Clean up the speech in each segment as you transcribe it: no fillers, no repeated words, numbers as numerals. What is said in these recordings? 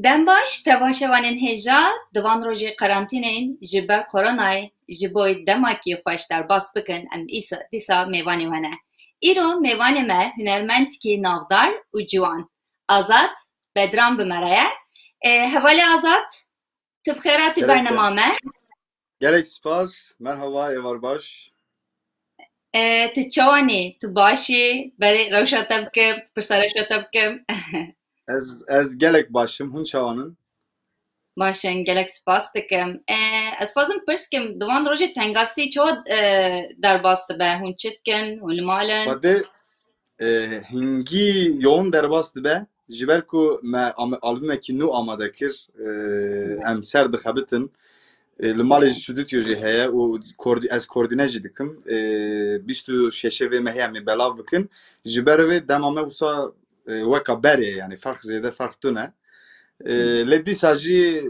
Dem baş tevaşevanên hêja divan rojê karantîneyên ji ber koronayê ji bo demakî xweş derbas bikin em dîsa mêvanê we ne. Îro mêvanê me hunermendkî navdar û ciwan. Azad Bedran bi me re ye. Hevalê Azad, tu bi xêr hatî bernema me. Gelek spas, merhaba, evar baş. Tu çawanî, tu başî, berê rewşa te bikim, pirsareşa te bikim. Ez gelek başım, hun çavanın. Başın gelek spas dikim. Ez xwazim pirs bikim, divan rojê tengasî çawa derbas dibe? Hûn çi dikin? Hûn li malin? Xwedê hingî yoğun derbas dibe, ji ber ku me albûmekî nû amade kir, em ser dixebitin. Li malê jî stûdyo jî heye û ez koordîne jî dikim. 26 vê me heye em ê belav bikin. Ji ber vê dema me wisa weka berê yani ferq zêde ferq tune. Lê dîsa jî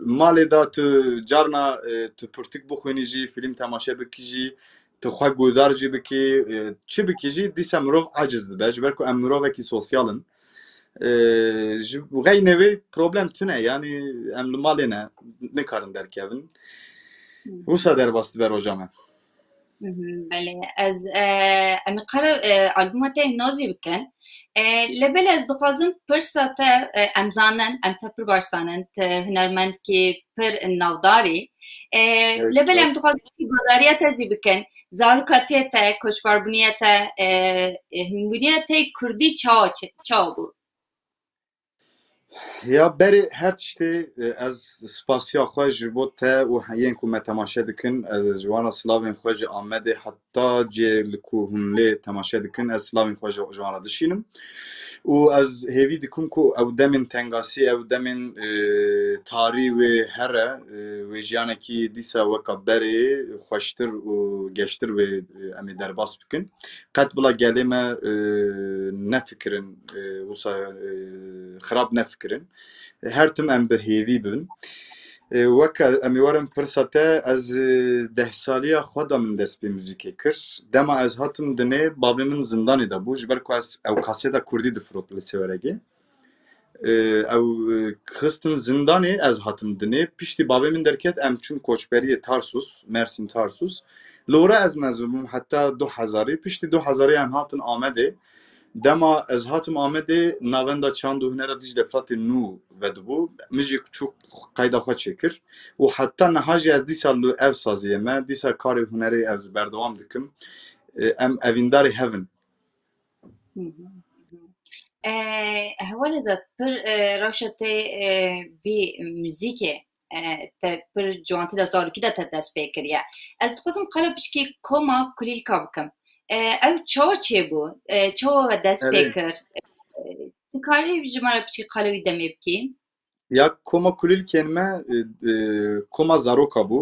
malê da tu carna tu pirtik bixwînî jî, fîlm temaşe bikî jî, tu xwe guhdar jî bikî, çi bikî jî dîsa mirov aciz dibe ji ber ku em mirovekî sosyalin. Ji xeynê wê problem tune yani em li malê ne nikarin derkevin. Wisa derbas dibe roja me. Belê ez em ê qala albûma te nozî bikin. Lebel ez dixwazim pirsa te em zanin, em te pir baş zanin, tu hunermendkî pir navdarî. Lebel em dixwazim guhdariya te zî bikin. Zarokatiya te, koçbarbûniya te, hûnbûniya te Kurdî çawa bû? Ya berê her tiştê ez spasiya xwe ji bo te û heyên ku me temaşe dikin, ez ji wana silavên xwe ji Amedê heta cê li ku hûn lê temaşe dikin, ez silavên xwe ji wan re dişînim. û ez hêvî dikim ku ew demên tengasî, ew demên tarî wê here, wê jiyanekî dîsa weka berê xweştir û geştir wê em ê derbas bikin. Qet bila gelê me nefikirin, wisa xirab nefikirin. Her tim em bi hêvî bin. Weka em ê werin pirsa te, ez 10 saliya xwe da min dest pê muzîkê kir. Dema ez hatim dinê, bavê min zindanê de bû, ji ber ku ez ew kasêta Kurdî difirot li Sêweregê. Ew xistin zindanê, ez hatim dinê. Piştî bavê min derket, em çûn koçberiyê Tarsus, Mersin Tarsus. Li were ez mezûn bûm heta 2000'ê. Piştî 2000'ê em hatin Amedê. Dema ez hatim Amedê navenda çand û hunera Dicle Fratê nû vedibû. Min jî çok qayda xwe çêkir. û heta niha jî ez dîsa li ev saziyê me, dîsa karê hunerê ez berdewam dikim. Em evîndarê hevin. Hevalê Azad, pir rewşa te vî muzîkê te pir ciwantî de zarokî de te dest pê kiriye. Ez dixwazim qala piştî koma kulîlka bikim. Ew çawa çêbû? Çawa we dest pê kir? Tu karî ji me re piştî qala wî demê bikî? Ya koma kulîlkên me koma zaroka bû,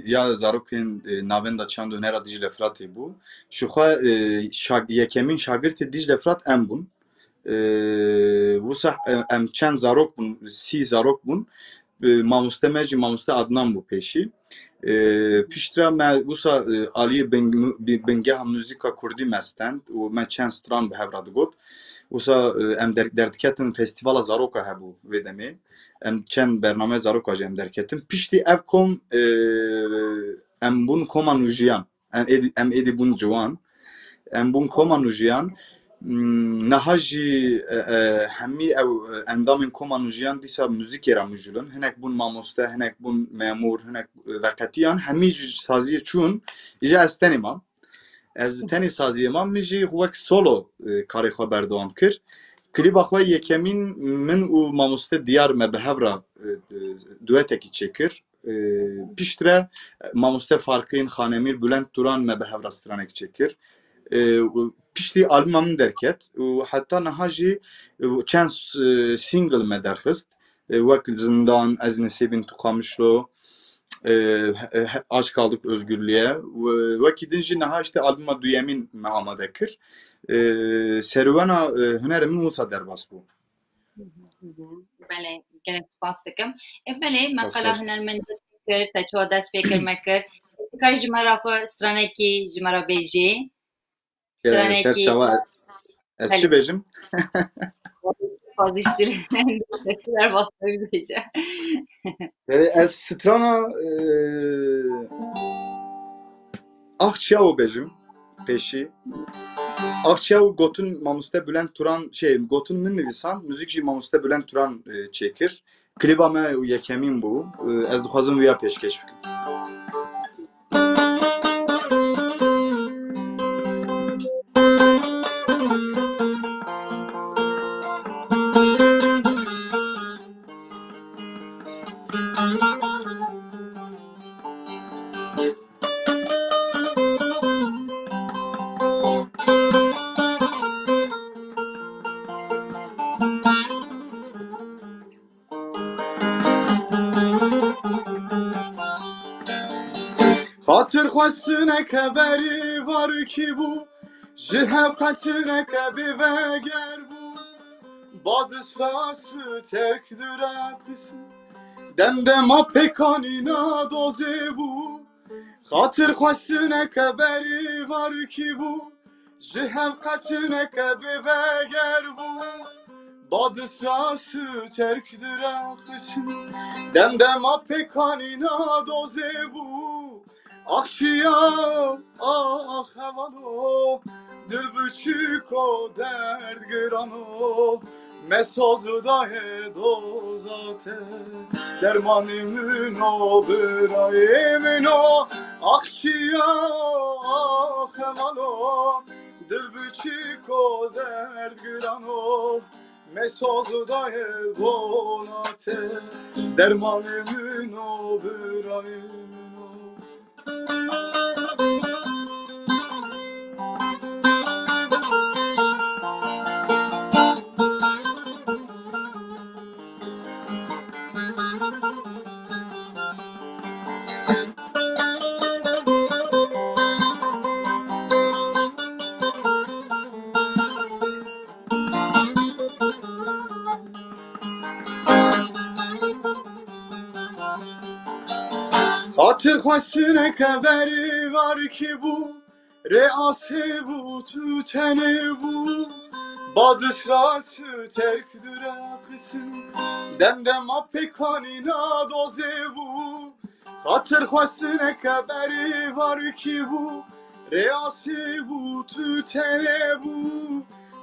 ya zarokên navenda çand û hunera Dicle Fratê bû. Ji xwe yekemîn şagirtê Dicle Frat em bûn. Wisa em çend zarok bûn, 30 zarok bûn. Mamoste me jî Mamoste Adnan bû pêşî. Piştre me wisa aliyê bingeha muzîka Kurdî me stend û me çend stran bi hev re digot. Wisa em derdiketin festîvala zaroka hebû vê demê. Em çend bername zaroka jî em derketin. Piştî ev kom em bûn koma nû jiyan. Em êdî bûn ciwan. Em bûn koma nû jiyan. Niha jî hemî ew endamên koma nû jiyan dîsa muzîkê re mijûlin. Hinek bûn mamoste, hinek bûn memûr, hinek veqetiyan. Hemî ji saziyê çûn. Îja ez tenê mam. Ez tenê saziyê mam, min jî wek solo karê xwe berdewam kir. Klîba xwe yekemîn min û Mamoste Diyar me bi hev re duetekî çêkir. Piştre Mamoste Farqîn, Xanemîr, Bülent Turan me bi hev re stranekî çêkir. Piştî albûma min derket û heta niha jî çend single me derxist. Wek Zindan, Ez Nisêbîn Tu Qamişlo, Aç Kaldık Özgürlüğe. Wekî din jî niha işte albûma duyemîn me amade kir. Serwena hunerê min wisa derbas bû. Belê, gelek spas dikim. Belê, me qala hunermendî kir, te çawa dest pê kir me kir. Tu karî ji me re xwe stranekî ji me re bêjî? Ser çawa ez çi bêjim? fazla işçilerin tepkiler bastırabilir gece. Ez strana Akçavu bejim peşi. Akçavu gotun mamuste Bülent Turan gotun min nivisan müzikji mamuste Bülent Turan çekir. Kliba me yekemin bu. Ez dixwazim vêya pêşkêş bikim. Hatır xwestine keberi var ki bu ji hevqetine kebi veger bu badisrası terkdire kısım demdema pekanina doze bu Hatır xwestine keberi var ki bu ji hevqetine kebi veger bu badisrası terkdire kısım demdema pekanina doze bu Akşiya ah hevano dil biçiko derd girano mesazı da dozate dermanımın o birayımın o Akşiya ah hevano dil biçiko derd girano mesazı da donate dermanımın o birayımın Hatır xwestine keberi var ki bu reası bu tüteni bu badisrası terkdire kısım demdema pekanina doze bu Hatır xwestine keberi var ki bu reası bu tüteni bu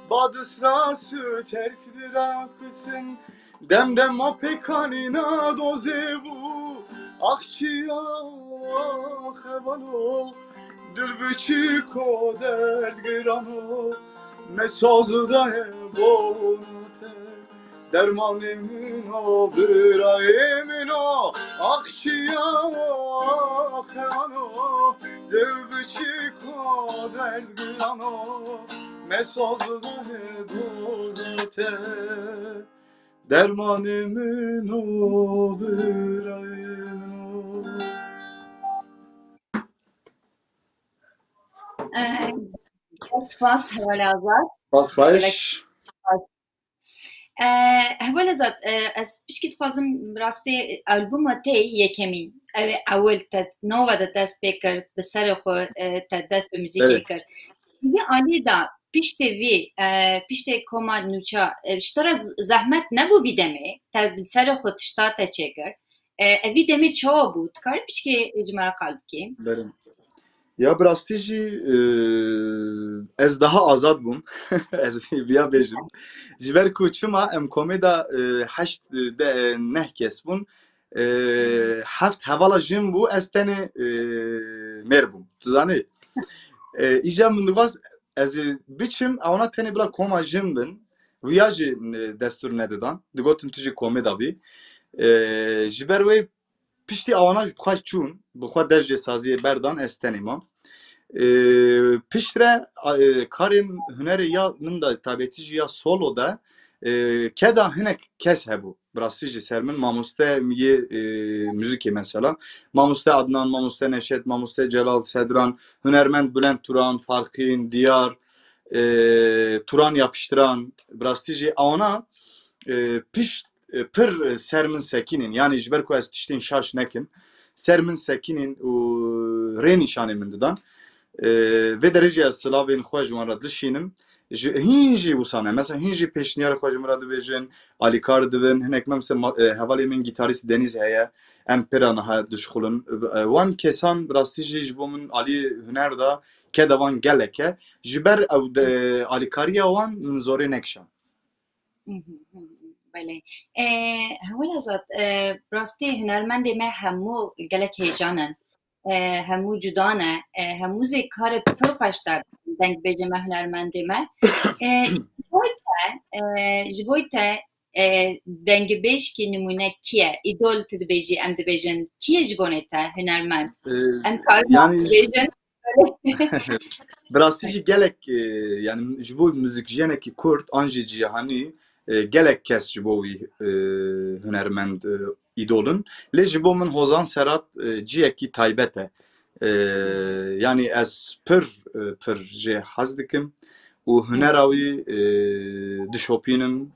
badisrası terkdire kısım demdema pekanina doze bu Akşiya hevano dil biçiko derd girano mesazı da bonate dermanımın o birayımın o Akşiya hevano dil biçiko derd girano mesazı da dozate dermanımın o birayımın Spas heval azad. Paspaş. Heval azad ez pişkî dixwazim rastî albûma te yekemîn ew ê ewil te nova de dest pê kir bi serê xwe te dest bi muzîkê kir vê alî da piştê vî piştê koma nûça ji te re zehmet nebû vî demê te bi serê xwe tişta te çêkir vî demê çawa bû dikarî pişkê ji me re qal bikî Ya birastî jî ez daha azad bûm ez vêya bêjim ji ber ku çima em komêda heşt de neh kes bûn heft hevala jin bû ez tenê mêr bûm tu zanî îja min dixwaz ez biçim ewna tenê bila koma jin bin wiya jî destûr nedidan digotin tu jî komêda bî ji ber wê piştî awana bixwe çûn bixwe dercê saziyê berdan ez tenê mam piştre karên hunerê ya min da tabetî jî ya solo de keda hinek kes hebû birastî jî ser min mamoste yê müzikê mesela mamoste Adnan, mamoste Neşet, mamoste Celal Sedran, hunermend Bülent Turan, Farkîn, Diyar, Turan yapıştıran birastî jî awana pişt pir ser min sekînin yani ji ber ku ez tiştên şaş nekim ser min sekînin û rê nîşanê min didan ve derece Slavên xwe ji wan re dişînim. Hîn jî wisa ne. Mesela hîn jî pêşniyara xwe ji min re dibêjin, alîkar dibin, hinek me mesela hevalê min gîtarîst Deniz heye, em pira niha dişxulin. Wan kesan bi rastî jî ji bo min alî huner da ke de wan gelek e. Ji ber ew alîkariya wan min zorê nekişan. بله هول ازاد براستی هنرمند ما همو گلک هیجانن همو جدانه همو زی کار پر خوشتر دنگ بیجه ما هنرمند ما جبویتا دنگ بیش کی نمونه کیه ایدول تد بیجی ام دی بیجن کیه جبونه تا هنرمند ام کار بیجن bi rastî jî gelek yani ji bo muzîkjenekî Kurd an jî cîhanî gelek kes ji bo wî hunermend îdolin. Lê ji bo min Hozan Serhat ciyekî taybet e. Yani ez pir jê hez dikim û hunera wî dişopînim.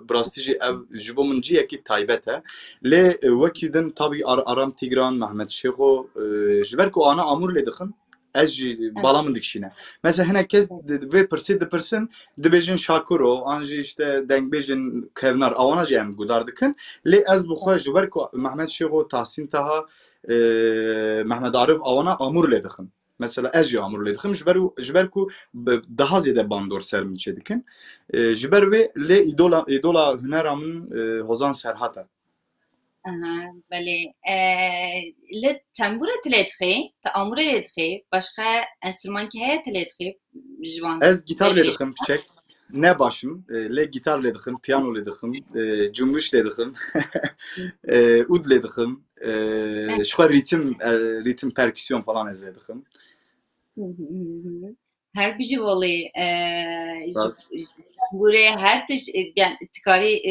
Bi rastî jî ev ji bo min ciyekî taybet e. Lê wekî din tabî Aram Tigran, Mehmet Şêxo ji ber ku ana Amûr lê dixin ez jî bala min dikişîne. Mesela hinek kes vê pirsê dipirsin dibêjin Şakiro an jî işte dengbêjin kevnar awana jî em gudar dikin. Lê ez bi xwe ji ber ku Mehmet Şêxo, Tahsîn Taha, Mehmet Arif awana Amûr lê dixin. Mesela ez jî Amûr lê dixim ji ber ku daha zêde bandor ser min çê dikin. Ji ber wê lê îdola hunera min Hozan Serhat e. بله ل تنبور تلاتخی تا امور تلاتخی başka enstrüman ki heye tlatxi jwan Ez gitar lê dixim piçek ne başım lê gitar lê dixim piyano lê dixim cumbuş lê dixim ud lê dixim ji xwe ritim perküsyon falan ez lê dixim her bir volley buraya her tiş yani tikari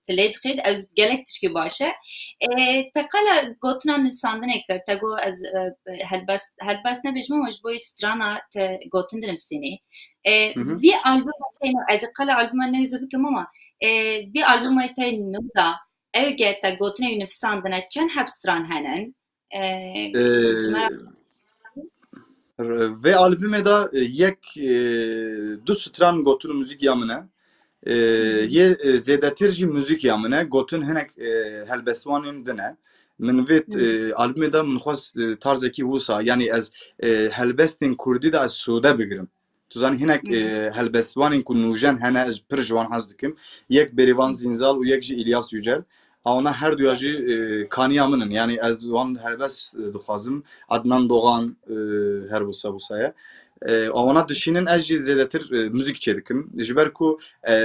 tlatxi az gelek tişki başa takala gotna nivsandin ekler tago az helbas ne bejme moj boy strana te gotindirim seni bir albüm az kala albüm ne yüzübüm ama bir albüm aytay nura evge ta gotna nivsandin çen hep stran henen ve albüme da yek du stran gotun müzik yamine ye zêdetir jî müzik yamine gotun hinek helbestwanên dine min vê albüme da min xwest tarzekî wisa yani ez helbestên Kurdî da ez sûde bigirim. Tu zanî hinek helbestwanên ku nûjen hene ez pir ji wan hez dikim. Yek Berivan Zinzal û yek jî İlyas Yücel. Ona her duya jî kaniya min in. Yani ez wan helbest dixwazim. Adnan Doğan her wisa ona dişinin ez jî zêdetir müzik çê dikim. Ji ber ku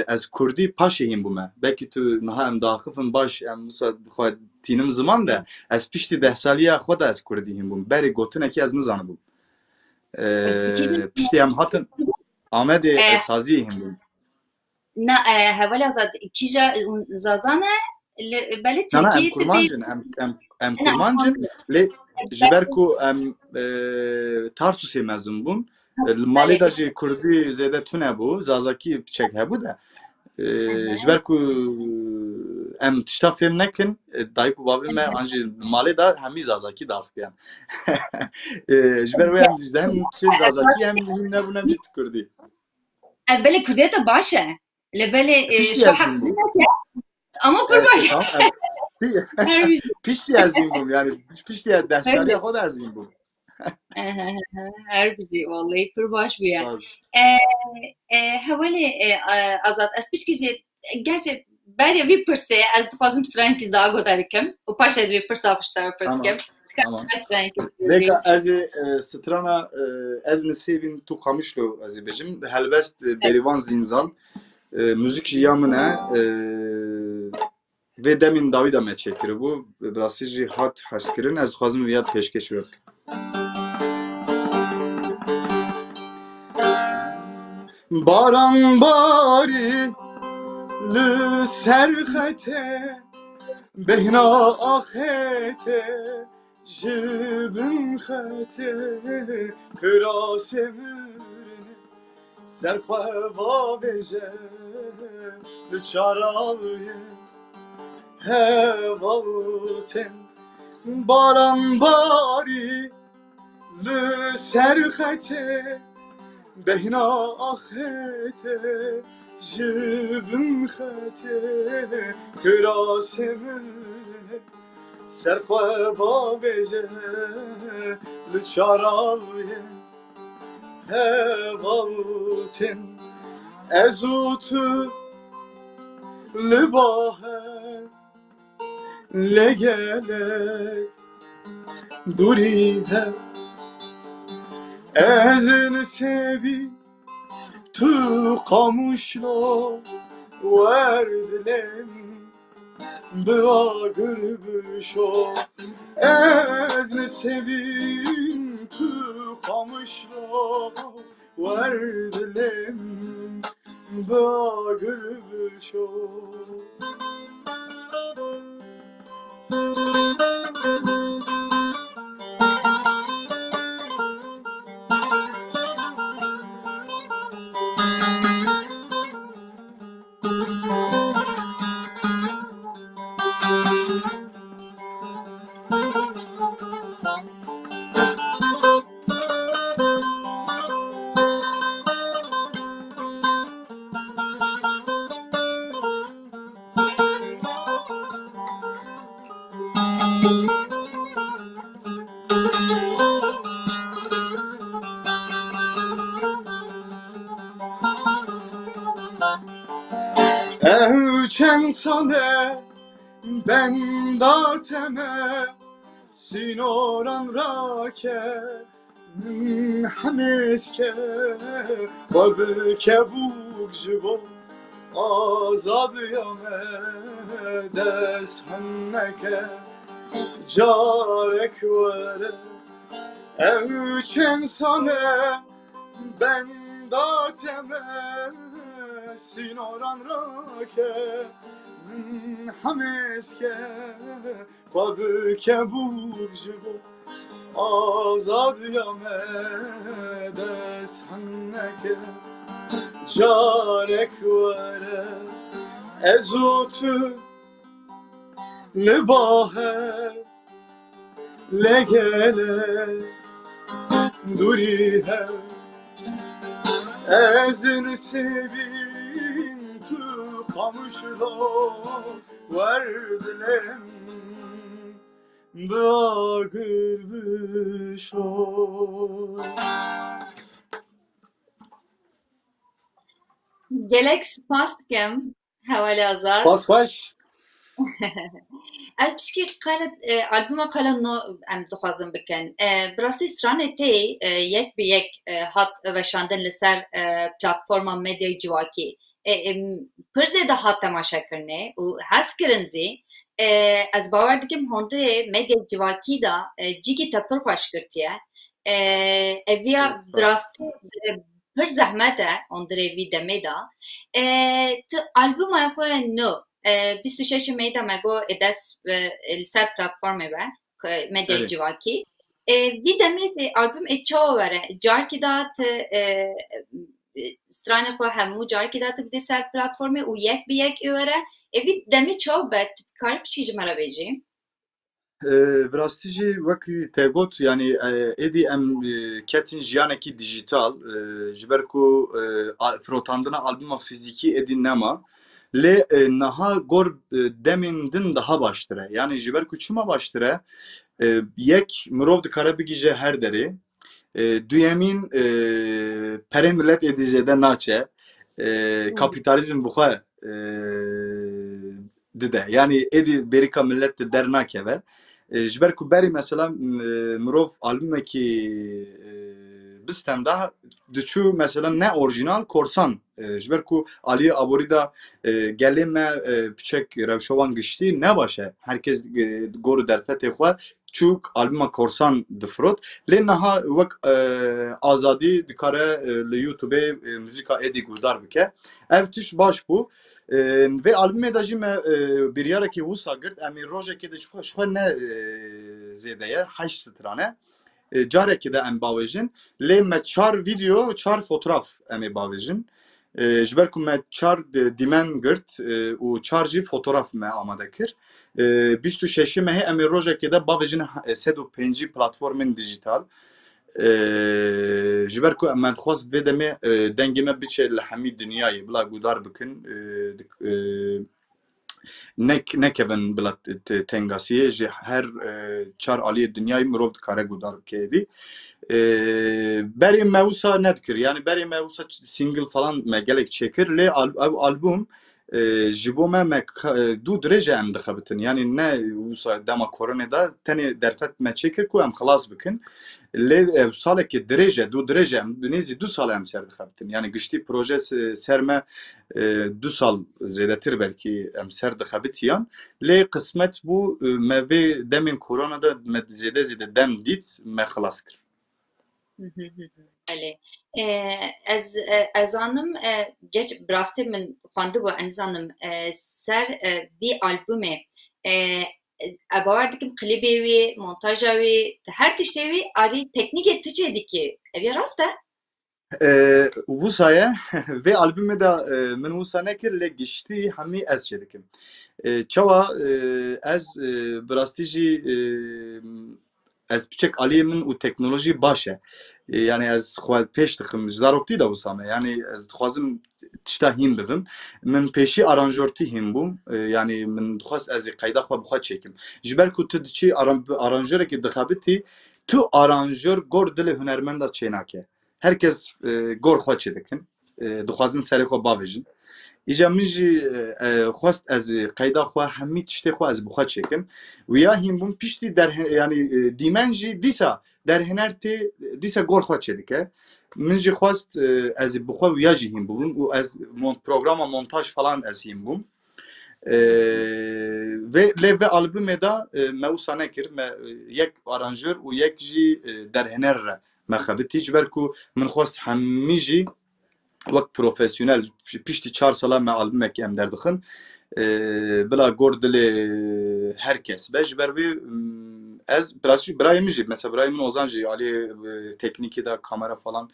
ez Kurdî paşê hîn bûme. Belkî tu niha em daxifin baş em wisa xwe tînim ziman de ez piştî 10 saliya xwe da ez Kurdî hîn bûm. Berê gotinekî ez nizanibûm. Piştî em hatin Amedê saziyê hîn bûm. Na hewala zat kîja zazane belê Türkiye em kurmancin em kurmancin lê ji ber ku em Tarsusê mezin bûn malê da jî Kurdî zêde tune bû zazakî piçek hebû de ji ber ku em tişta fêm nekin dayîk û bavê me an jî malê da hemî zazakî daxiyan ji ber wê em hem zazakî hem hîn nebûn hem jî Kurdî belê Kurdî te baş e li belê şu hesîne ama pir baş piştî ez hîn bûm yani piştî 10 saliya xwe da ez hîn bûm her bir şey vallahi pir baş bu ya. Hevali azat ez pişkî gerçi berya vî pirsê ez dixwazim strankî daha godarikim û paş ez vî pirsa pişta pirskim. Veka ez strana ez nisêvîn tu Qamişlo ez ê bêjim helbest Berivan Zinzal müzik jî ya min e vê demên dawî da me çêkiribû bi rastî jî hat hezkirin ez dixwazim vêya pêşkêş bikim. Baran bari li ser xete behna axete ji bin xete kira semirine serxwe vabêje li çaraliyê hevaltên baran bari li ser xete behna axete ji bin xete kiraseme serxwe babêje li çaralye hevaltin ez û tu li bahe legelek duri hev ezin sevi tu kamışla verdilem bıagır büşo ezin sevim tu kamışla verdilem bıagır büşo. Evçen sane ben dateme sinoran rake hamiske babke bugjibo azad yame des hanneke carek vere evçen sane ben dateme sinoran rake hamiske babke bugjibo azad yame des hanneke carek vere ez û tu li bahe legele duri hev ezin sevim tu kamışla verdilem bıagır büşo. Gelek spas dikim hevale azad. Pas baş. Ez pişkî qala albûma qala no em dixwazim bikin. Bi rastî stranê tê yek bi yek hat weşandin li ser platforma medyayê civakî. Pir zêde hat temaşekirinê û hez kirin zî ez bawer dikim hundirê medyayê civakî da cîkî te pir xweş girtiye. Eviya bi rastî pir zehmet e hundirê vî demê da. Tu albûma xwe nû 26 May'da mego edes li ser platformê ve medyayê Evet. civakî. Vî demê zê albûm çawa were carkî da tu stranê xwe hemû carkî da tu bidî ser platformê û yek bi yek were vî demê çawa be tu bikarî pişkî ji me re bêjî? Bi rastî jî wekî te got yanî êdî em ketin jiyanekî dijital ji ber ku firotandina albûma fîzîkî êdî nema lê niha gor demên din daha baştir e. Yani ji ber ku çima baştir e yek mirov dikare bigîje her derê duyemîn perê millet êdî zêde naçe kapitalizm bi xwe dide. Yani êdî bêrîka millet de dernakeve. Ji ber ku berî mesela mirov albûmekî bistem da diçû mesela ne orijinal korsan ji ber ku Aliye Aborî da gelê me piçek rewşewan giştî ne başe herkes gor derfetê xwe çûk albûma korsan difirot lê niha wek azadî dikare li YouTube'ê müzîka êdî guhdar bike ev tiş baş bû vê albûmê de jî me biryarekî wisa girt em ê rojekê de ji xwe ne zêde ye heşt strane carekê de em bavêjin lê me çar video çar fotoğraf em ê bavêjin ji ber ku me çar dîmen girt û çar jî fotoğraf me amade kir 26 mehê em ê rojekê de bavêjin 105 platformên dijital ji ber ku em xwast vê demê dengê me biçe li hemî dinyayê bila gudar bikin nekevin bila tengasiyê ji her çar aliyê dinyayê mirov dikare gudar bike evî. Berê me wisa nedikir. Yani berê me wisa single falan me gelek çêkir lê ev albûm ji bo me du dirêje em dixebitin. Yani ne wisa dema koronê da tenê derfet me çêkir ku em xilas bikin. Lê ev salekê dirêje du dirêje em bi nêzî 2 sal em ser dixebitin. Yani giştî proje ser me 2 sal zêdetir belkî em ser dixebitiyan. Lê qismet bû me vê demên korona da me zêde zêde dem dît me xilas kir. بله از آنم geç براسته من خوانده با انزانم سر بی آلبومه باور دکم کلیبی وی montajı وی her tişte وی آری teknik ettiçeydi ki evi rasta Wisa vê albûmê da min wisa nekir lê giştî hemî ez çê dikim. Çawa ez bi rastî jî ez piçek aliyê min û teknolojî baş e. Yani ez xwe pêş dikim ji zaroktî da wisa me. Yani ez dixwazim tişta hîn bibim. Min pêşî aranjörtî hîn bûm. Yani min dixwast ez ê qeyda xwe bi xwe çêkim. Ji ber ku tu diçî aranjörekê dixebitî, tu aranjör gor dilê hunermenda çê nake. Herkes gor xwe çê dikin. Dixwazin serê xwe bavêjin. Îja min jî xwest ez qeyda xwe hemî tiştê xwe ez bi xwe çêkim. Wîya hîn bûm piştî yani dîmen jî dîsa derhener tê dîsa gor xwe çê dike. Min jî xwest ez bi xwe wîya jî hîn bûm û ez programa montaj falan ez hîn bûm. Lê vê albûmê da me wisa nekir. Me yek aranjör û yek jî derhener re me xebitî ji ber ku min xwest hemî jî wek profesyonel piştî 4 sala me albûmekê em derdixin bila gor dilê herkes be ji ber vê ez birayê min jî mesela birayê min Ozan jî aliyê teknîkê da kamera falan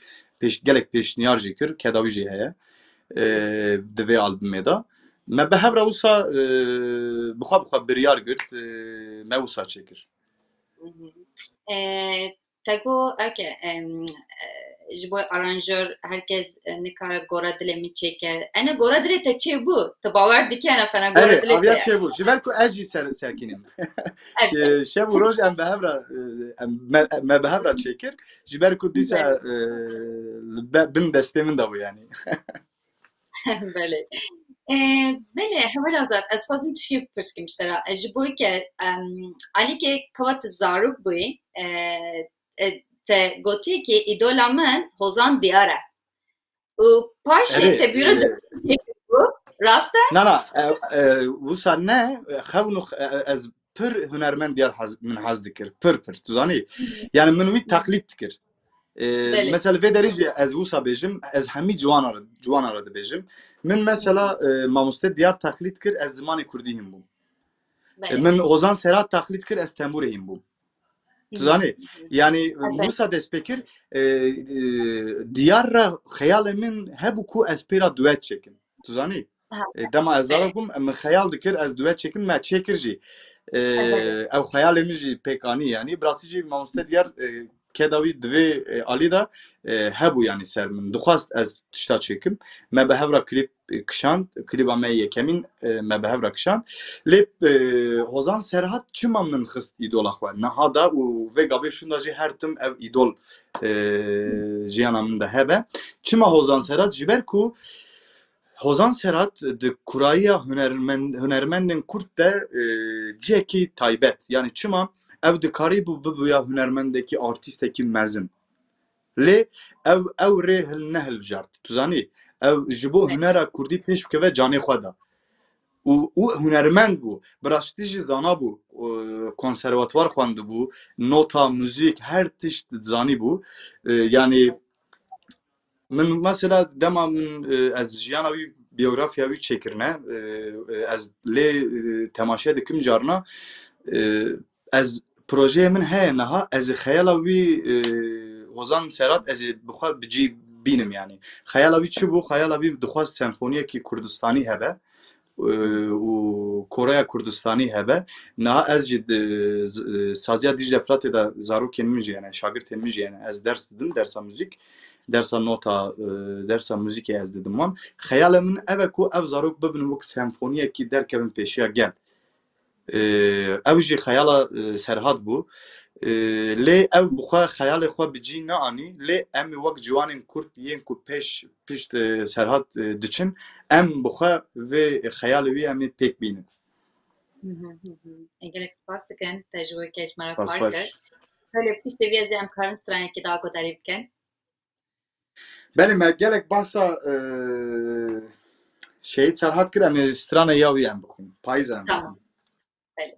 gelek pêşniyar jî kir kedawî jî heye di vê albûmê da me bi hev re wisa bi xwe biryar girt me wisa çêkir. Tego okay ji bo aranjör herkes nikare gora dilê min çêke ene gora dilê te çê bû te bawer dike ene fena gora dilê aviya çê bû ji ber ku ez jî serkînim şev û roj em bi hev re me bi hev re çêkir ji ber ku dîsa bin destê min da bû yani. Bele bele heval azad ez xwazim tişkî pirskim ji te re ji bo ke alîkê ket zarok bûyî te gotiye ki îdola min Hozan Diyar e û paşê te bîro bû rast e? Na wisa ne xewin ez pir hunermend diyar min hez dikir pir tu zanî yani min wî teqlîd dikir. Mesela vê derêcê ez wisa bêjim ez hemî ciwan re dibêjim. Min mesela mamoste diyar teqlîd kir ez zimanê Kurdî hîn bûm. Min Hozan Serhat teqlîd kir ez temburê hîn bûm. Tu zanî yani wisa dest pê kir diyar re xeyalê min hebû ku ez pêra duet çêkim. Tu zanî dema ez zarok bûm min xeyal dikir ez duet çêkim me çêkir jî ew xeyalê min jî pêk anî yani bi rastî jî mamoste diyar kedawî divê alî da hebû yani ser min dixwast ez tişta çêkim me bi hev re klîp kişand klîba me yekemîn me bi hev re kişand lê Hozan Serhat çima min xist îdola xwe niha da û vê gavê şûn da jî her tim ev îdol jiyana min de hebe çima Hozan Serhat ji ber ku Hozan Serhat di kurayiya hunermendên Kurd de cihekî taybet yani çima ev dikarî bû bibûya hunermendekî artîstekî mezin. Lê ew rê nehilbijart. Tu zanî ew ji bo hunera Kurdî pêş bikeve canê xwe da. û hunermend bû. Bi rastî jî zana bû. Konservatwar xwendibû, nota, müzik her tişt zanî bû. Yani min mesela dema min ez jiyana wî biyografiya wî çêkirine ez lê temaşe dikim carna ez projeyê min heye niha ez ê xeyala wî Hozan Serhat ez ê bi xwe bicî bînim yani. Xeyala wî çi bû? Xeyala wî dixwast senfoniyekî Kurdistanî hebe û Koreya Kurdistanî hebe niha ez jî saziya Dicle Fıratê de zarokên min jî hene şagirdên min jî hene ez ders didim dersa müzik dersa nota dersa müzikê ez didim wan xeyala min ev e ku ev zarok bibin wek senfoniyekî derkevin pêşiya gel ew jî xeyala serhat bû lê ev bi xwe xeyalê xwe bi cî neanî lê em ê wek ciwanên Kurd yên ku pişt serhat diçin em bi xwe vê xeyalê wî em ê pêk bînin. Gelek spas dikin tecrübe me Spas far baş. kir. Şöyle piştî vê ez ê em karin stranekî daha guderî bikin. Belê me gelek behsa Şehit Serhat kir em ê ji strana ya wî em bixwin. Payîza em Tamam. bixwin. Belê.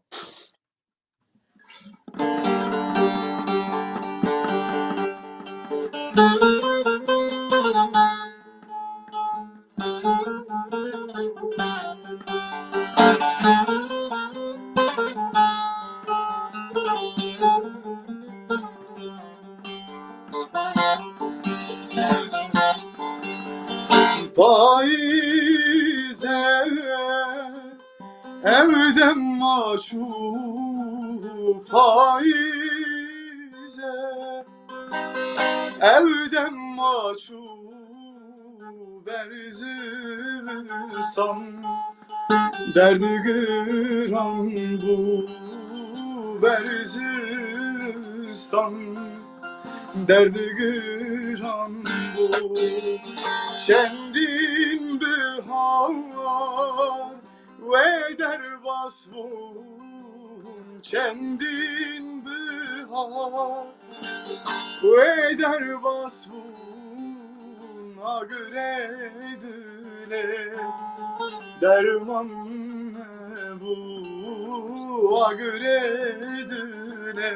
Payîze evden maşûf payîze evden maşûf berzistan derdi giran bu berzistan derdi giran bu şendin bihar ve derbas bun şendin bihar ve derbas bun agredile derman ne bu agredile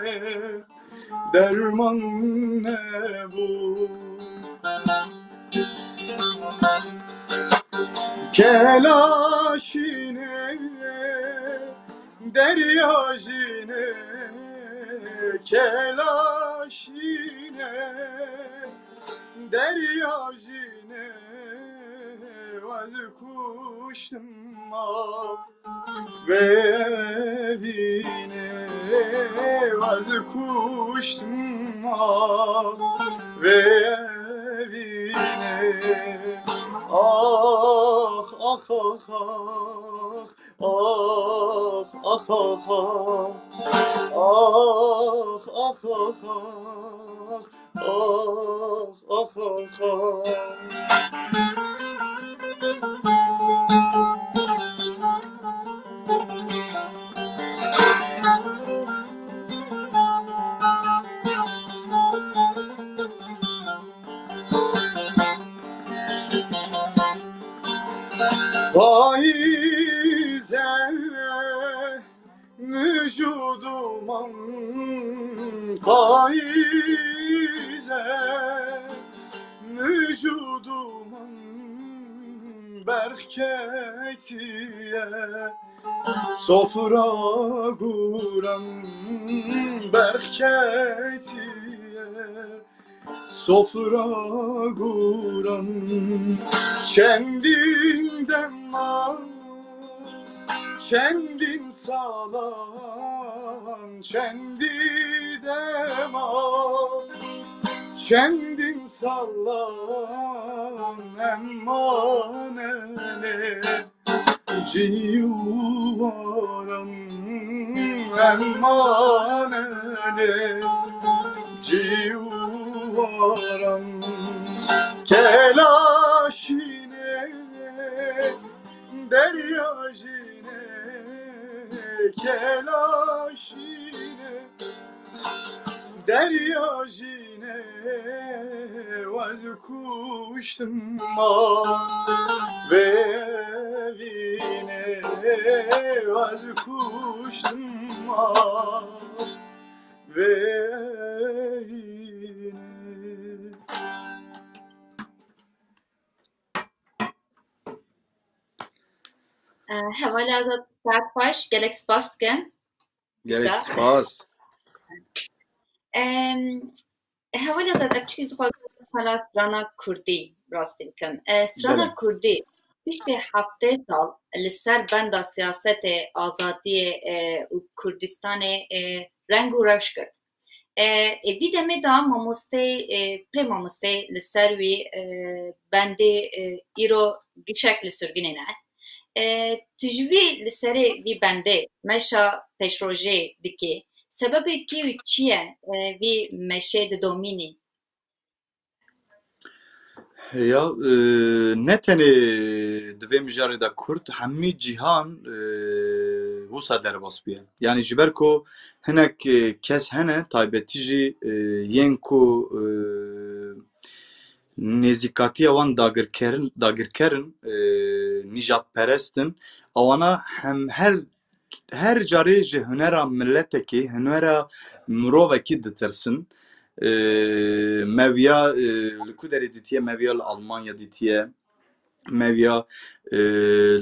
derman ne bu kelaşine derya jine kelaşine derya jine vaz kuştum ve evine vaz kuştum ve evine ah ah ah ah ah ah ah ah ah ah ah Faize vücuduman faize vücuduman berketiye sofra kuran berketiye sofra kuran kendinden mal kendin sağlam kendide mal kendin sallan emmanene civaran emmanene civaran kelaşine derya jine kelaşine derya jine vaz kuştum ve evine vaz kuştum ve evine. Heval azat sert baş gelek spas dikin. Gerek spas. Heval azat ev çiz dixwazim hala strana Kurdî rastî bikim. Strana Kurdî پشتی 7 سال لسر بند سیاست آزادی و کردستان رنگ و روش کرد. وی دمه دا ماموسته پری ماموسته لسر وی بنده ایرو گشکل سرگینه نه. تجوی لسر وی بنده مشا پیشروژه دکی سبب کی و چیه وی مشه دومینی؟ یا نه تنه دوی مجاری دا کرد همی جیهان وسا در باس بیه یعنی جبر کو هنک کس هنه تایبتی جی ین کو نزیکاتی وان داگرکرن نجات پرستن اوانا هم her carê ji hunera milletekê hunera mirovekî ditirsin meviya li ku derê dîtiye meviya li Almanya dîtiye meviya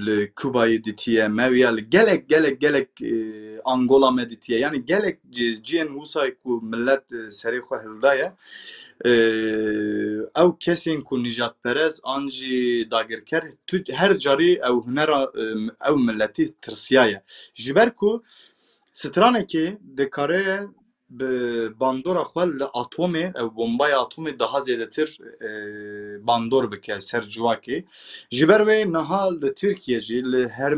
li Kubayê dîtiye meviya li gelek Angola me dîtiye yani gelek ciyên wisa ku millet serê xwe hildaye ew kesên ku nijadperest an jî dagirker her carî ew hunera ew milletî tirsiyaye ji ber ku stranekê dikare bi bandora xwe li atomê ew bombaya atomê daha zêdetir bandor bike ser civakê ji ber wê niha li Tirkiye jî li her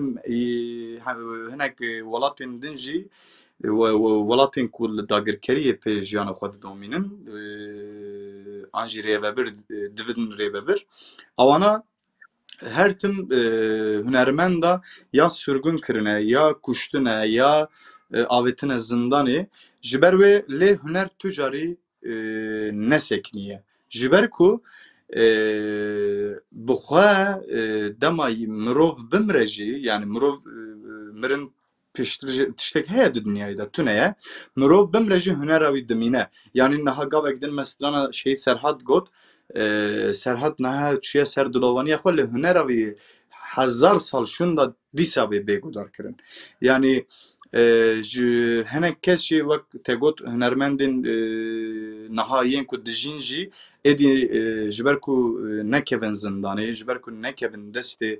hinek welatên din jî welatên ku li dagirkeriyê pê jiyana xwe didomînin an jî rêvebir divin rêvebir ewana her tim hunermenda ya sürgün kirine ya kuştune ya avêtine zindanê ji ber wê lê huner tu carî nesekiniye ji ber ku bi xwe dema mirov bimire jî yani mirov mirin piştir tiştek heye di dinyayê de tune ye mirov bimire jî hunera wî dimîne yani niha gavek din me strana Şehîd Serhat got Serhat niha çûye ser dilovaniya xwe li hunera wî hezar sal şunda dîsa wê bêgudar kirin yani ji hinek kes jî wek te got hunermendên niha yên ku dijîn jî êdî ji ber ku nekevin zindanê ji ber ku nekevin destê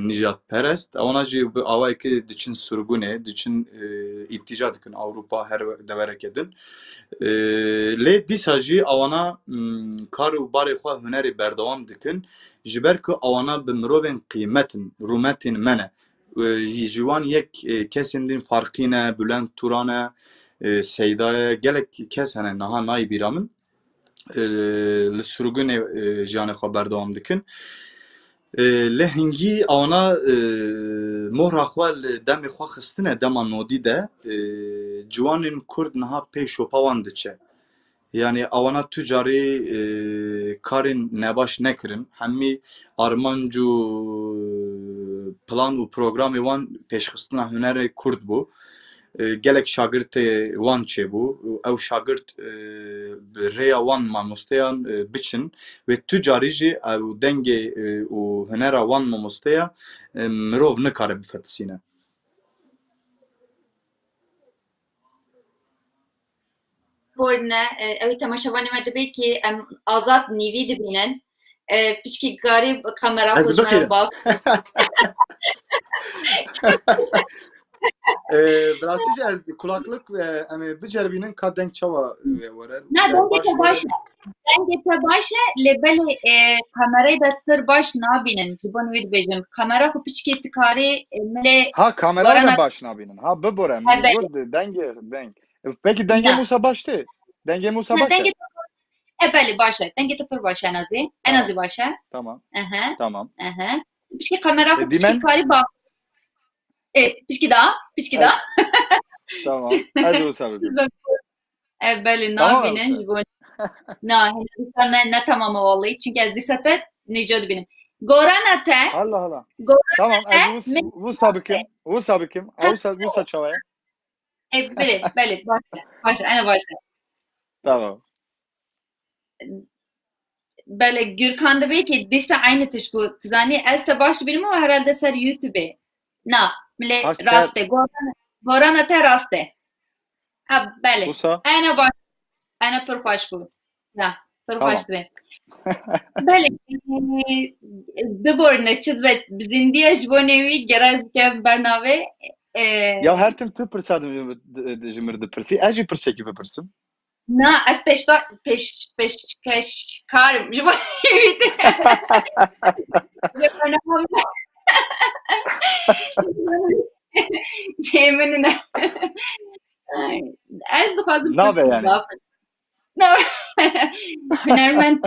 nijadperest ewana jî bi awayekê diçin sürgûnê diçin îltîca dikin Ewropa her devereke din lê dîsa jî ewana kar û barê xwe hunerê berdewam dikin ji ber ku ewana bi mirovên qîmetin rûmetên me ne ji wan yek kesên din farqî ne Bülent Turan e Seyda ye gelek kes hene niha nayê bîra min li sürgûnê jiyanê xwe berdewam dikin lê hingî ewana mohra xwe li demê xwe xistine dema nodî de ciwanên Kurd niha pê şopa wan diçe yani ewana tu carî karên nebaş nekirin hemî armanc û plan û programê wan pêşxistina hunerê Kurd bû gelek şagirtê wan çêbû ew şagirt bi rêya wan mamosteyan biçin ve tu carî jî ew dengê û hunera wan mamosteya mirov nikare bifetisîne Borne ew temaşevanê me dibe ki em azad nîvî dibînin piştî garî kamera ez xwe ji me biqîrim baz Birasî jî ez kulaklık ve em ê biceribînin ka deng çawa were ne dengê te baş e dengê te baş e lê belê kamerayê de tir baş nabînin ji bo wî dibêjim kamera xwe piştî tu karî milê Ha kamera da baş nabînin ha bibore min Evet. got dengê deng peki dengê Ne. Musa baştı dengê Musa Ne, baş dengê belê baş e dengê te pir baş e en azî en azî baş e tamam ehe tamam ehe piştî kamera xwe Dimen? piştî karî bak piştî da tamam ez Musa bikim belê Tamam nabînin Musa. ji bo ne tamamı vallahi çünkü ez dîsa te nêca dibînim gorana te Allah Allah Gorana tamam ez min- Musa bikim Musa çavaya belê baş ene baş tamam belê Gürkan dibe ki dîsa aynı tiş bu tizanî ez te baş dibînim ama herhalde ser YouTube'ê na milê Ha, ser- rast e gorana te rast e ha belê Musa ene baş ene pir xweş bû na پر Tamam. خوش دبن بله ببرنه چید و زندیه جبونوی گراز بکن برنامه Ya her tim tu pirsadim jimir dipirsi. Ez jî pirsekî bipirsim. نه از پیشکش کارم جبونوی برنامه جیمن نه از دخوازم Nabe پرسیم yani. نه هنرمند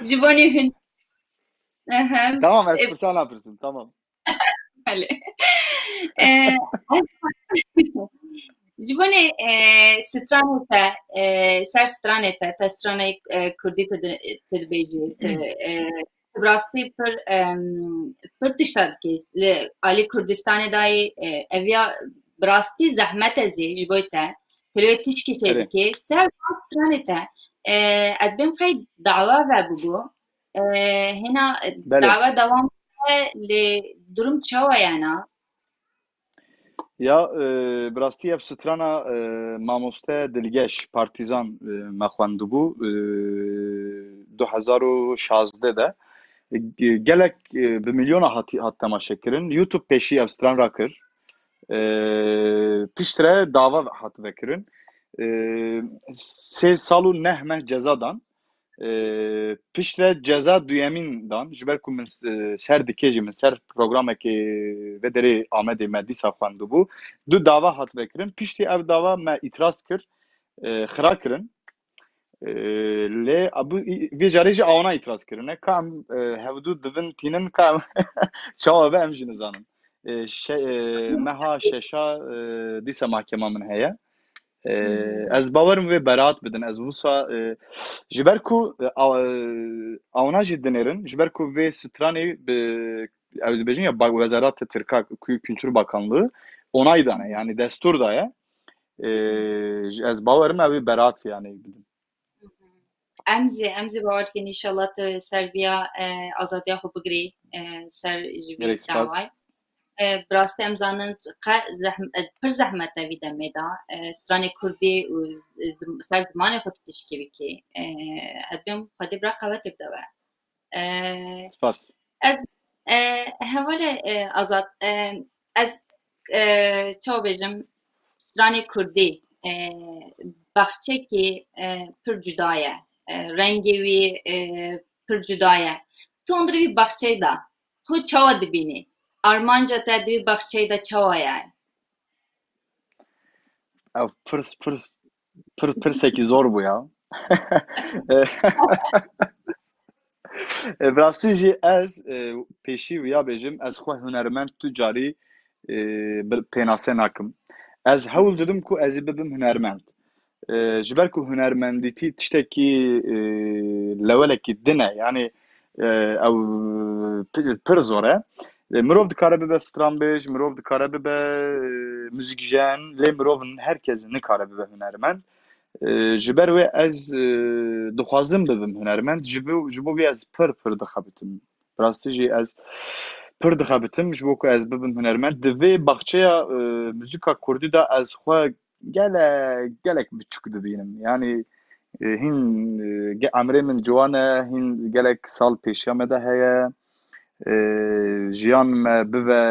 جبونی Tamam ez pirsa napirsim. Tamam. بله جبوني سترانتا سر سترانتا تستراني كردي تدبيجي براستي پر تشتاد كيس علي كردستان داي اويا براستي زحمت زي جبويتا كلو تشكي شيء سر سترانتا ادبم قيد دعوة وابو هنا دعوة دوام لدرم چاوا يعني Ya birastî ev strana mamoste dilgeş partîzan me xwendibû 2016 de gelek bi milyona hat temaşekirin YouTube peşî ev stran rakir piştre dava hat vekirin 3 sal û neh meh ceza dan piştre ceza duyemîn dan ji ber ku min ser dikê jî min ser programekê ve derê Amedê me dîsa xwendibû du dava hat vekirin piştî ev dava me îtiraz kir xira kirin lê vê carê jî awana îtiraz kirine ka em hevdû divin tînin ka em çawa ve em jî nizanin meha şeşa dîsa mahkema min heye ez bawerim wê beraat bidin ez wisa ji ber ku awna jî dinêrin ji ber ku vê stranê bi ew dibêjin ya Wezarata Tirka Kültür Bakanlığı onay dane yani destur daye ez bawerim ew ê beraat yani bidin. امزی باور کن انشالله تو سربیا آزادی خو بگیری سر جوی دعوای براسته امزانن پر زحمت دویده میدا ستران کردی و سر زمان خود تشکیوی که ادبیم خودی برا قوت بدوه سپاس از حوال آزاد از چاو بیجم ستران کردی بخچه که پر جدایه رنگی وی پر جدایه تو اندر وی بخچه دا خود چاوا دبینی Armanca te di bakçeyi da çava yani. Pirsekî zor bu ya. Rastî jî ez pêşî wiya bêjim ez xwe hunermend tu carî pênasê nakim. Ez hewl didim ku ez ê bibim hunermend. Ji ber ku hunermendîtî tiştekî lewelekî din e yani ew pir zor e. Mirov dikare bibe stranbêj, mirov dikare bibe müzîkjen, lê mirov herkes nikare bibe hunermend. Ji ber wê ez dixwazim bibim hunermend, ji bo wê ez pir dixebitim. Rastî jî ez pir dixebitim ji bo ku ez bibim hunermend. Di vê baxçeya müzîka Kurdî de ez xwe gelek biçûk dibînim. Yani hîn emirê min ciwan e, hîn gelek sal pêşiya me de heye. Jiyan me bibe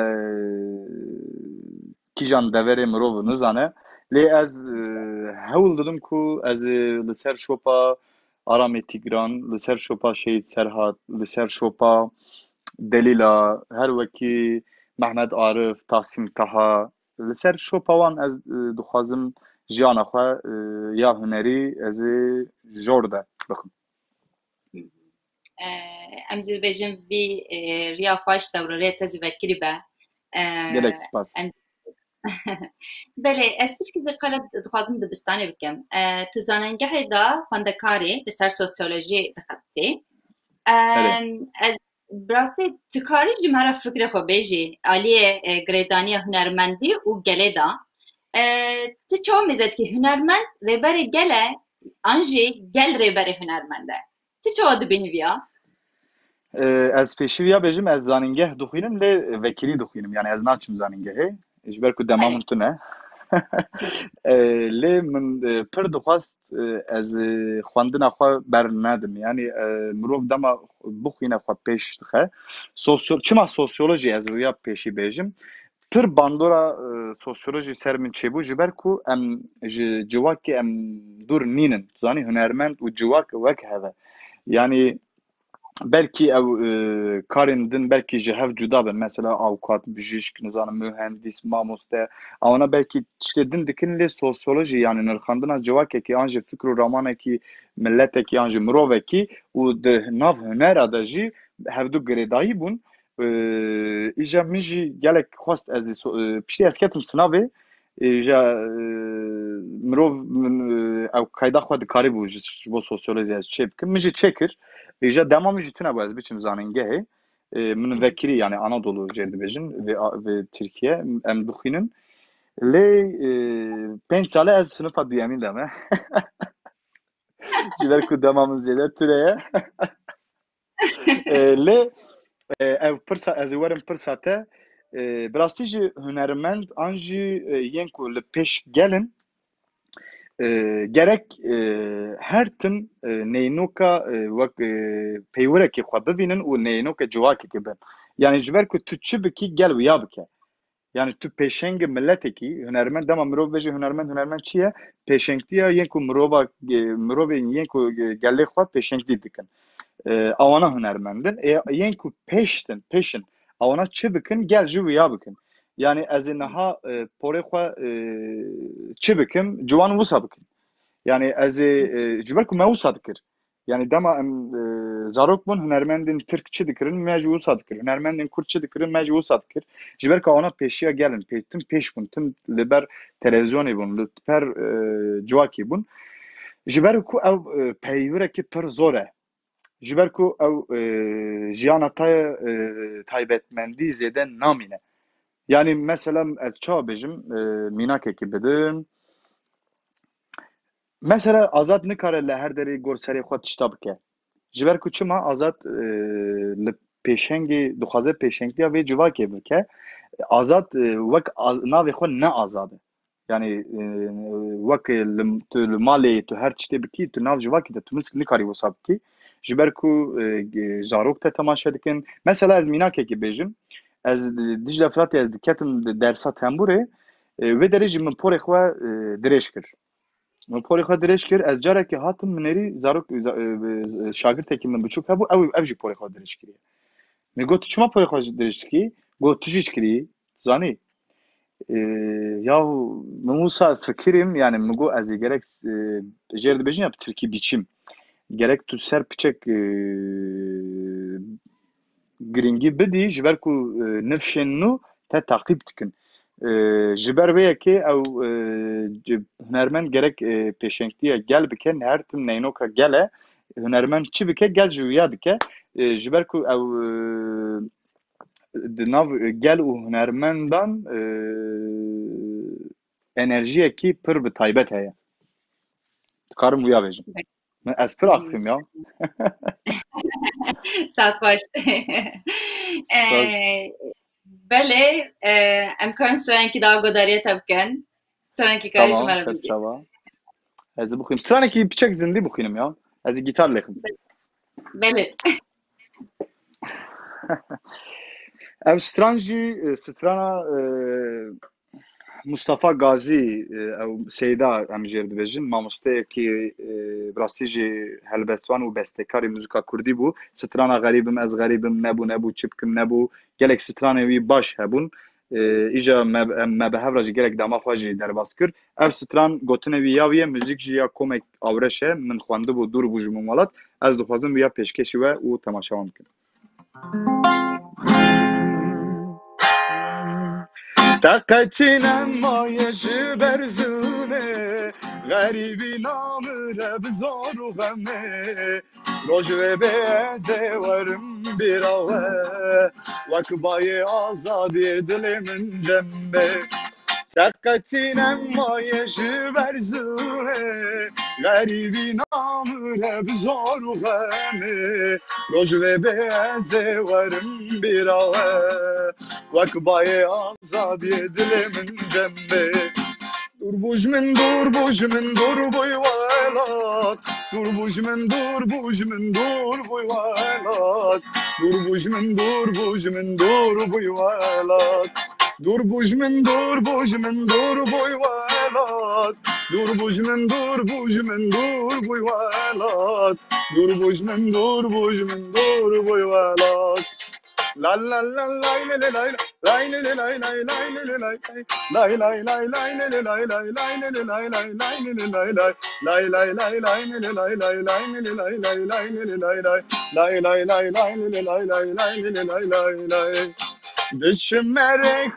kîjan deverê mirov nizane lê ez hewl didim ku ez li ser şopa Aramê Tigran, li ser şopa Şehîd Serhat, li ser şopa Delîla, her wekî Mehmed Arif, Tahsîn Taha, li ser şopa wan ez dixwazim jiyana xwe ya hunerî ez ê jor de bikim. امزی بجم وی ریا خواهش دوراره تزی وکری به Gelek spas. بله از پیش که قلب دخوازم دبستانی بکم تو زاننگه دا خواندکاری لسر سوسیولوژی دخبتی از براستی تو کاری جمعه فکر خو بیجی علیه گریدانی هنرمندی و گله دا تو چه میزد که هنرمند ریبری گله انجی گل ریبری هنرمنده تو چه دبینی بیا؟ Ez pêşî ya bêjim ez zanîngeh dixwînim lê vekîlî dixwînim yani ez naçim zanîngehê ji ber ku dema min tune Lê min pir dixwast ez xwendina xwe bernedim. Yani mirov dema bixwîne xwe pêş dixe. Çima sosyoloji ez vêya pêşî bêjim. Pir bandora sosyoloji ser min çêbû ji ber ku em ji civakê em dûr nînin. Zanî hunermend û civak wek heve. Yani belki ev karên din belki ji hev cuda bin. Mesela avukat, bijîşk, nizanim mühendis, mamoste. Ama belki tiştê din dikin lê sosyoloji yani nirxandina civakekî an jî fikr û ramanekî milletekî an jî mirovekî û di nav hunera de jî hevdû girêdayî bûn. Îja min jî gelek xwast ez piştî ez ketim sinavê îja mirov ew qeyda xwe dikarîbû ji bo sosyoloji ez çê bikim. Min jî çê kir. İja dema min jî tune bu ez biçim zanîngehê. Min vekirî yani Anadolu jê dibêjin vê Tirkiye em dixwînin. Lê 5 sale ez sinifa duyemîn de me. Ji ber ku dema min zêde ture ye. Lê ev pirsa ez ê werim pirsa te bi rastî jî hunermend an jî yên ku li pêş gelin gerek her tim neynoka wek peywirekê xwe bibînin û neynoka civakekê bin. Yani ji ber ku tu çi bikî gel wiya bike. Yani tu pêşengê milletekî hunermend dema mirov bêje hunermend çi ye? Pêşengtiya yên ku mirovên yên ku gelê xwe pêşengtî dikin. Awana hunermendin. Yên ku pêşin awana çi bikin gel jî wiya bikin. Yani ez ê niha porê xwe çi bikim ciwan wisa bikim. Yani ez ê ji ber ku me wisa dikir. Yani dema em zarok bûn hunermendên Tirk çi dikirin me jî wisa dikir. Hunermendên Kurd çi dikirin me jî wisa dikir. Ji ber ku awana pêşiya gelin tim pêş bûn tim li ber televizyonê bûn li ber civakê bûn. Ji ber ku ew peyvirekî pir zor e. Ji ber ku ew jiyana te taybetmendî zêde namîne. Yani mesela ez çawa bêjim mînakekî bidim. Mesela Azad nikare li her derê gor serê xwe tişta bike. Ji ber ku çima Azad li pêşengê dixwaze pêşengtiya vê civakê bike. Azad wek navê xwe ne azad e. Yani wek tu li malê tu her tiştê bikî tu nav civakê de tu nikarî wisa bikî. Ji ber ku zarok te temaşe dikin. Mesela ez mînakekî bêjim. Ez Dicle Efratê ez diketim dersa tembûrê vê derê jî min porê xwe dirêj kir. Min porê xwe dirêj kir ez carekê hatim min êrî zarok şagirtekî min biçûk hebû ew jî porê xwe dirêj kiriye. Min got tu çima porê xwe dirêj dikî? Got tu jî dikirî zanî yaw min wisa fikirîm yani min got ez ê gerek jêr dibêjin ya bi Tirkî biçîm. Gerek tu ser piçek girîngî bidî ji ber ku nifşên nû te taqîb dikin. Ji ber vê yekê ew hunermend gerek pêşengtiya gel bike her tim neynoka gel e hunermend çi bike gel jî wiya dike. Ji ber ku ew di nav gel û hunermendan enerjiyekî pir bi taybet heye. Dikarim wiya bêjim. Ez pir axivîm ya. Saat baş. Belê em karin stranekî daha godariye te bikin. Stranekî karî ji me re bigî. Çava. Ez ê bixwînim. Stranekî piçek zindî bixwînim ya. Ez ê gîtar lêxim. Belê. Ev stran jî strana Mustafa Gazî ew Seyda em jêr dibêjin mamosteyekî bi rastî jî helbestvan û bestekarê muzîka Kurdî bû. Strana Xerîbim ez xerîbim nebû çi bikim nebû gelek stranê wî baş hebûn. Îja me bi hev re jî gelek dema xwe jî derbas kir. Ev stran gotinê wî ya wî ye müzik jî ya komek awreş e min xwendibû dûr bû ji min welat ez dixwazim wî ya pêşkêşî we û temaşawan bikim. Taqetine maye ji berzûnê Xerîbî namire bi zor û xemê Roj vê bê ez ê werim bîra we Wek bayê azadiyê dilê min cembê Taqetine maye ji berzûnê Xerîbî namire bi zor û xemê Roj vê bê ez ê werim bîra we Wek bayê azadiyê dilê min cembê dur bujmin dur bujmin dur buy velat dur bujmin dur bujmin dur buy velat dur bujmin dur bujmin dur buy velat dur bujmin dur bujmin dur buy velat dur bujmin dur bujmin dur buy velat dur bujmin dur bujmin dur buy velat La la la la la la la la la la la la la Dışmere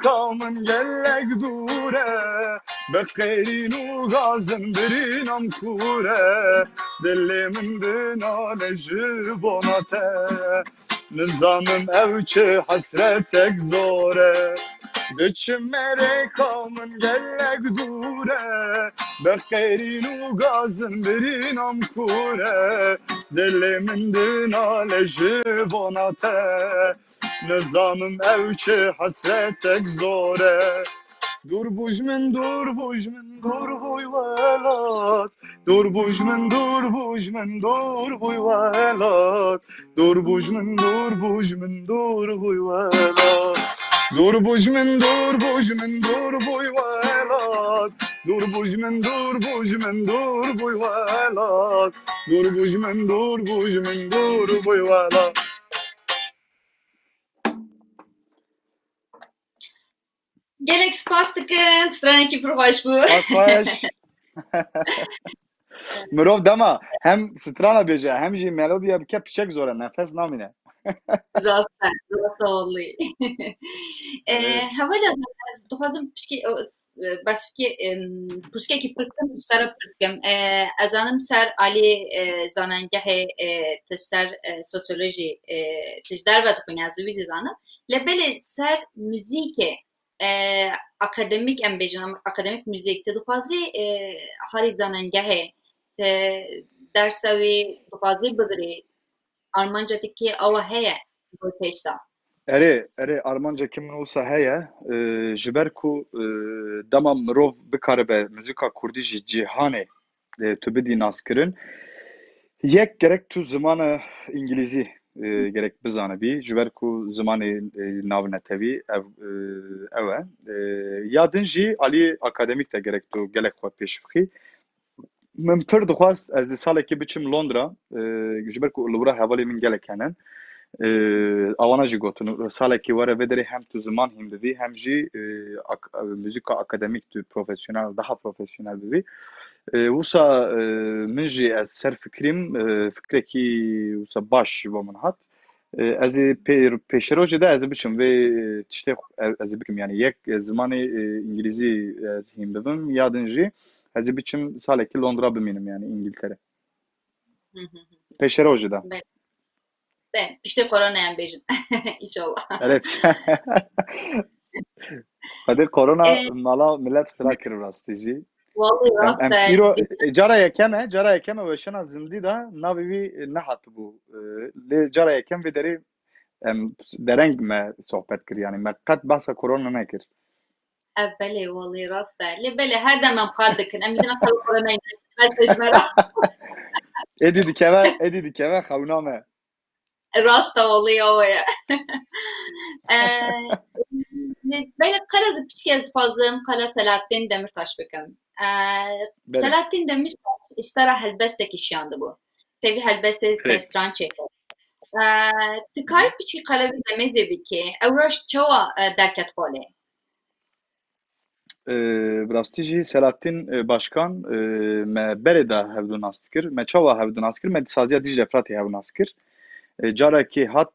gellek dure Bekeyrin gazın birinam kure Dilimin dinale jibonate Nizamım evçi hasretek zore Dışmere gellek dure Bekeyrin gazın birinam kure Dilimin dinale jibonate Nizamım evçi hasretek zore Dur bujmin dur bujmin dur buy velat Dur bujmin dur bujmin dur buy velat Dur bujmin dur bujmin dur buy velat Dur bujmin dur bujmin dur buy velat Dur bujmin dur bujmin dur buy velat Dur bujmin dur bujmin dur buy velat Gelek spas dikin, stranekî pir xweş bû. Hoş. Mirov dema hem strana bêje hem jî melodiya bike piçek zor e nefes namîne. Rast ollî. Hewala ez dixwazim başkî pişkekî pir kin sera pirskim. Ez zanim ser alî zanengehê ti ser sosyolojî ti ji derve dixwîne ez wî zî zanim. Lebelê ser müzîkê akademik em bêjin akademik müzik te dixwazî harî zanengehê te dersa wî dixwazî bigirî armancatekî ew heye bo pêşda. Erê armanca kim min wisa heye ji ber ku dema mirov bikaribe muzîka Kurdî ji cîhanê tu bidî nazkirin yek gerek tu zimana İngilîzî gerek bizanibî ji ber ku zimanê navnetewî ew e ya din jî alî akademîk de gerek tu gelek xwe pêş bixî min pir dixwast ez di salekê biçim Londra ji ber ku li wira hevalê min gelek hene awana jî gotin salekê were vê derê hem tu ziman hîn bibî hem jî muzîka akademîk tu profesyonel daha profesyonel bibî wisa min jî ez ser fikrîm fikrekî wisa baş ji bo min hat ez ê pêşerojê de ez ê biçim vê tiştê ez ê bikim yani yek zimanê İngilîzî ez hîn bibim ya din jî ez ê biçim salekî Londra bimînim yani İngiltere pêşerojê de Piştê koronayê bêjin înşallah. Evet. Hadi korona mala millet fira kir rastî jî. Vallahi rast e. Îro cara yekeme weşana zindî da navê wî nehatibû. Lê cara yekem vê derê em dereng me sohbet kir yani me qet behsa korona nekir. Belê vallahi rast e. Lê belê her dem em qal dikin. Em dîna qal koronayê neşmera. Êdî dikeve xewna me. Rast e vallahi ew ye. Belê qala ez piştî ez dixwazim qala Selahattin Demirtaş bikim. Selahattin Demirtaş îştera helbestekî şiyandibû. Tevî helbestê destran çêkir. Ti karî piştî qala wî demêzê bikî. Ew reş çawa derket xwalê? Bi rastî jî Selahattin Başkan me berê de hevdû nas dikir. Me çawa hevdû nas kir? Me di saziya Dicle Fratê hevdû nas kir. Carekê hat